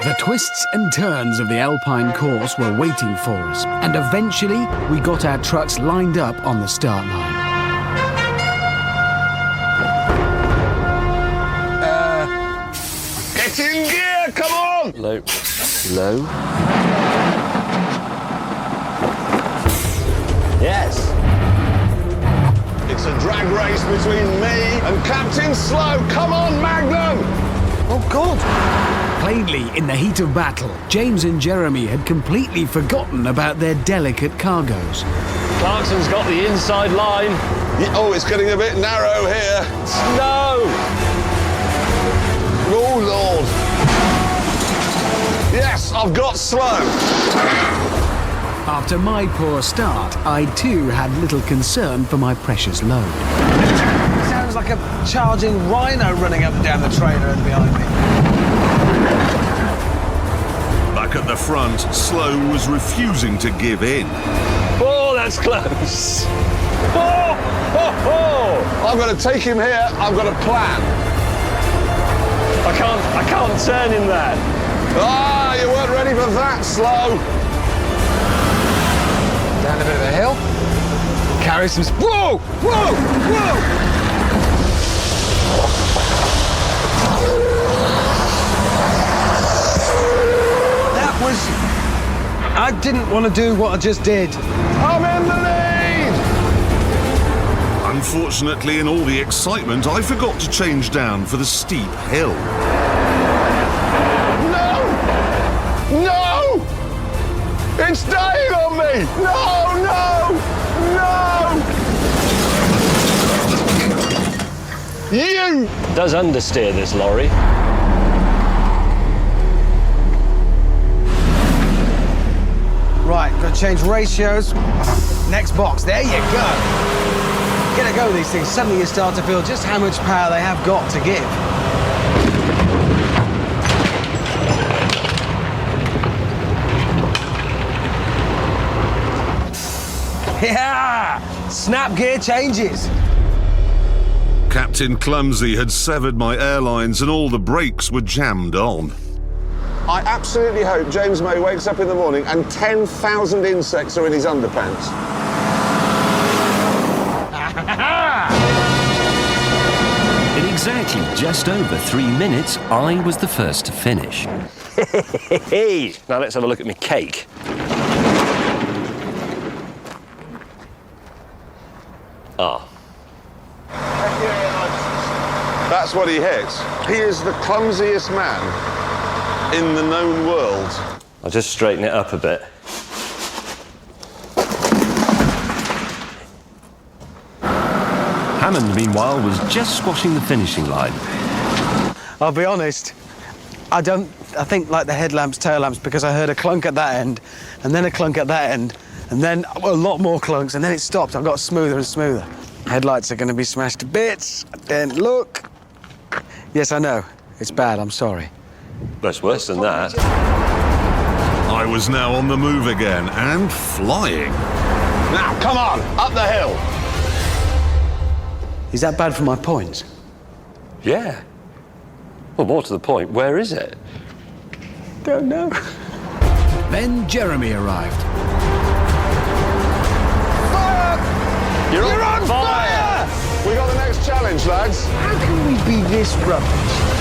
The twists and turns of the alpine course were waiting for us, and eventually we got our trucks lined up on the start line. Get in gear, come on! Low. Low. Yes. It's a drag race between me and Captain Slow. Come on, Magnum! Oh, God! Plainly, in the heat of battle, James and Jeremy had completely forgotten about their delicate cargoes. Clarkson's got the inside line. Oh, it's getting a bit narrow here. No! Oh, Lord. Yes, I've got Slow. After my poor start, I too had little concern for my precious load. Sounds like a charging rhino running up and down the trailer and behind me. Back at the front, Slow was refusing to give in. Oh, that's close. Oh, ho, ho. I've got to take him here. I've got a plan. I can't turn in that. Ah, you weren't ready for that, Slow. Down a bit of a hill. Carry some... Whoa! Whoa! Whoa! That was... I didn't want to do what I just did. I'm in the lead! Unfortunately, in all the excitement, I forgot to change down for the steep hill. No! No! It's dying on me! No, no, no! You! Does understeer this lorry. Right, got to change ratios. Next box, there you go. Get a go with these things. Suddenly you start to feel just how much power they have got to give. Yeah! Snap gear changes. Captain Clumsy had severed my airlines and all the brakes were jammed on. I absolutely hope James May wakes up in the morning and 10,000 insects are in his underpants. In exactly just over 3 minutes, I was the first to finish. Now let's have a look at my cake. Ah. That's what he hits. He is the clumsiest man in the known world. I'll just straighten it up a bit. Hammond, meanwhile, was just squashing the finishing line. I'll be honest, I think like the headlamps, tail lamps, because I heard a clunk at that end, and then a clunk at that end, and then a lot more clunks, and then it stopped. I got smoother and smoother. Headlights are going to be smashed to bits. Then look. Yes, I know. It's bad, I'm sorry. That's worse than that. I was now on the move again and flying. Now, come on, up the hill. Is that bad for my points? Yeah. Well, more to the point, where is it? Don't know. Then Jeremy arrived. Fire! You're on fire! We got the next challenge, lads. How can we be this rubbish?